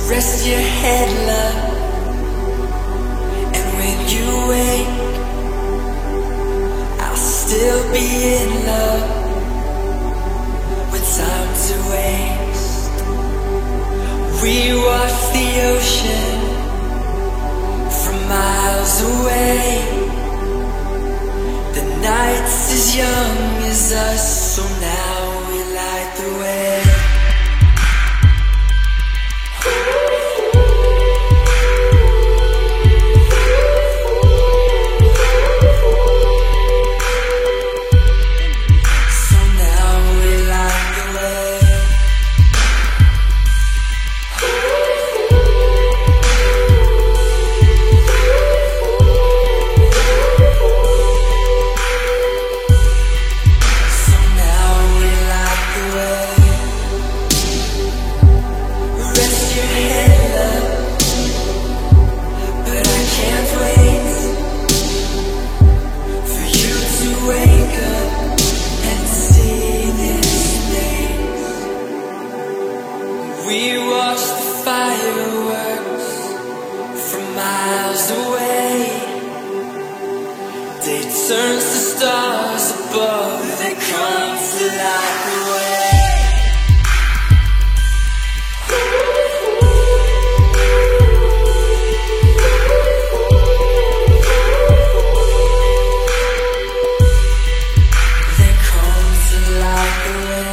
Rest your head, love, and when you wake, I'll still be in love with time to waste. We watch the ocean from miles away. The night's as young as us, so now we light the way. We watch the fireworks from miles away. Day turns to stars above, they come to light the way. They come to light the way.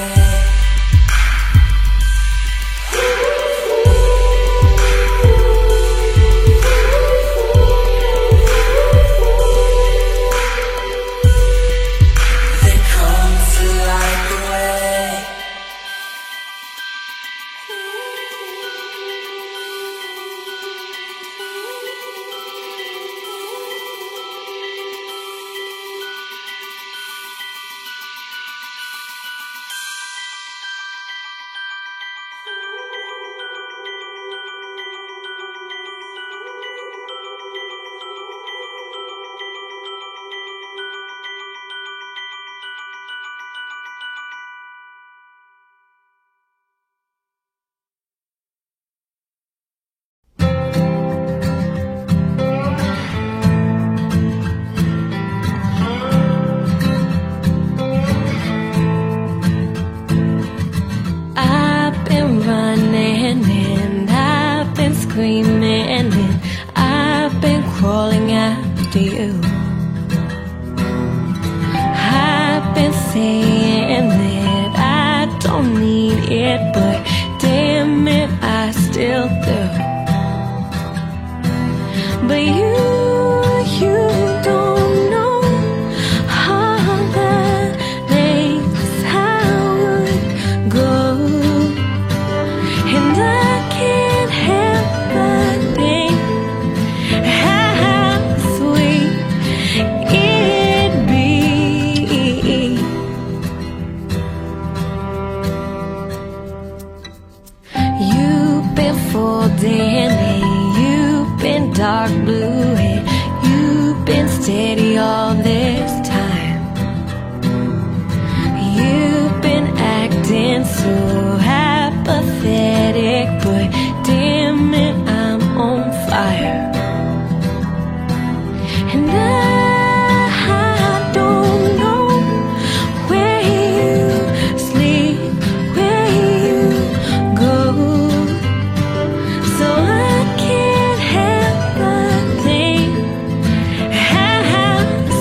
Screaming and I've been crawling after you. I've been saying that I don't need it, but damn it, I still do. But you don't know all the lengths I would go, and I can't help but think how sweet it'd be. You've been folding and you've been dark blue and you've been steady all this time. You've been acting so apathetic, but damn it, I'm on fire. And I don't know where you sleep, where you go, so I can't help but think how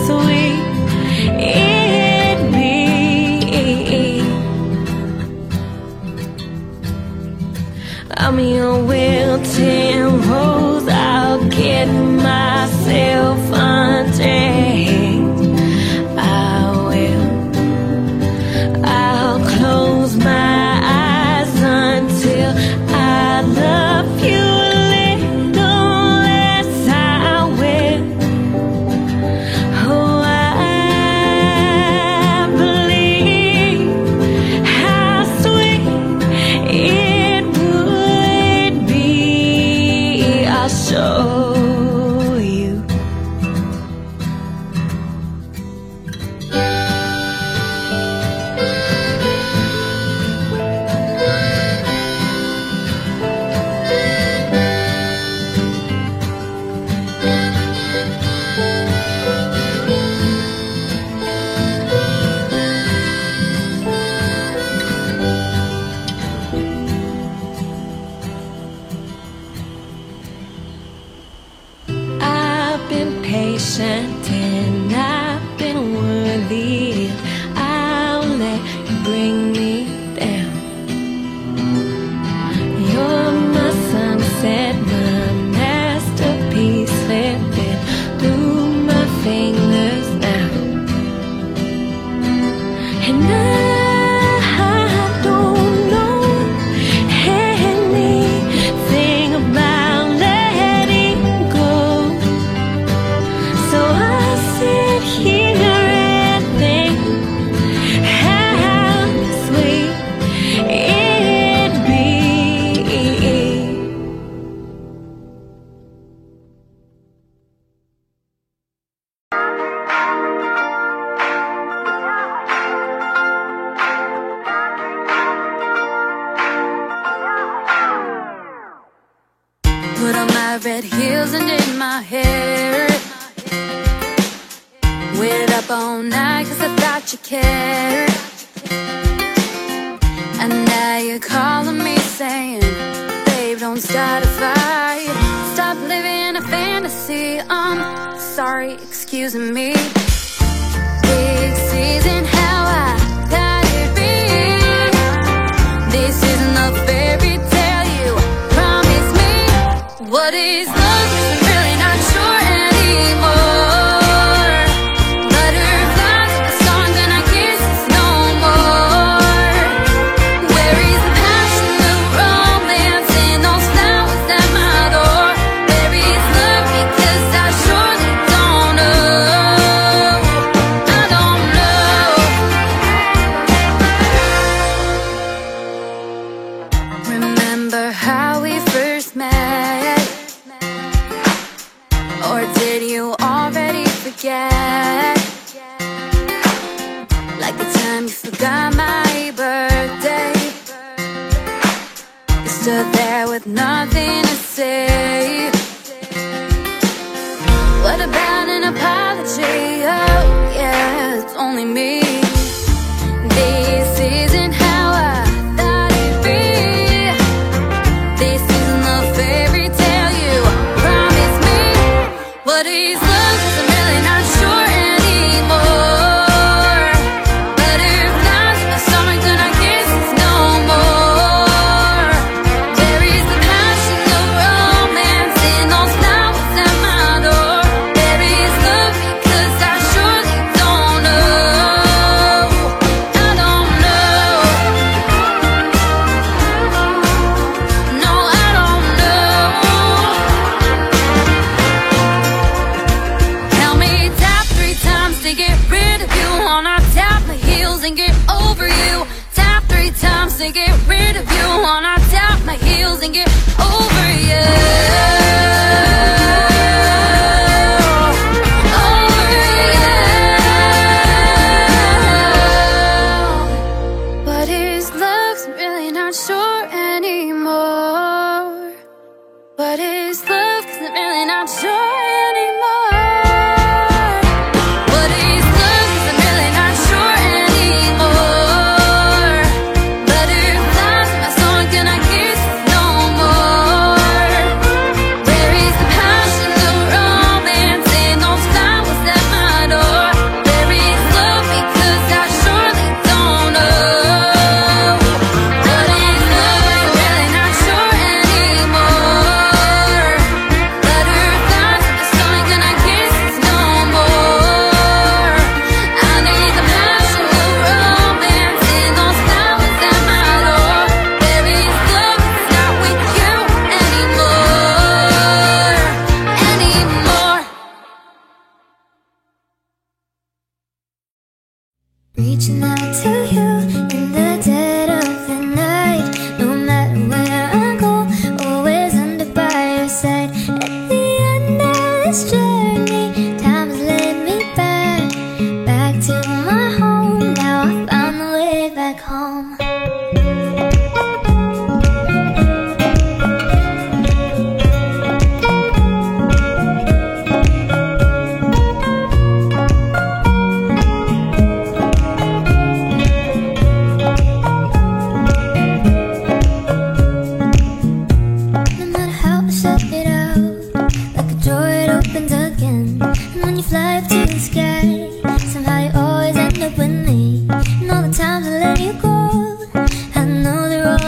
sweet it'd be. I'm your wilting rose, I'll get myself untamed. I'll close my eyes until I love you a little less. I will. Oh, I believe how sweet it would be. I'll show you. got red heels and in my hair. Waited up all night cause I thought you cared. And now you're calling me saying, babe, don't start a fight. Stop living a fantasy. I'm sorry, excuse me. This isn't how I thought it'd be. This isn't the fairy tale you promised me. What is love? I'm really not sure anymore. Butterflies in the songs and I kiss no more. Where is the passion, the romance, and those flowers at my door? Where is love? Because I surely don't know. I don't know. Remember how we first met? Or did you already forget? Like the time you forgot my birthday. You stood there with nothing to say. What about an apology? Oh yeah, it's only me. This isn't how I thought it'd be. This isn't the fairy tale you promised me. What is love? 'Cause I'm really not sure anymore. Butterflies in the summer, gonna kiss no more. Where is the passion, the romance, and those flowers at my door? Where is love? Because I surely don't know. I don't know. No, I don't know. Tell me tap 3 times to get rid of you. Wanna tap my heels and get over you. Tap 3 times to get rid of you. Wanna tap my heels and get over you. Over you. What is love? I'm really not sure anymore. What is love? 'Cause I'm really not sure anymore. What is love? 'Cause I'm really not sure anymore. Butterflies in my song, gonna kiss no more. Where is the passion, the romance, and those flowers at my door? Where is love? Because I surely don't know. What is love? I'm really not sure anymore. Butterflies in the song, gonna kiss no more. I need the passion, the romance, and those flowers at my door. Where is love? It's not with you anymore. Anymore. Reaching out to you in the dead of the night. No matter where I go, always under by your side. At the end of this journey, time has led me back to my home. Now I found the way back home. No matter how I shut it out, like a door it opens again. And when you fly up to the sky, somehow you always end up with me. And all the times I let you go, I know they're all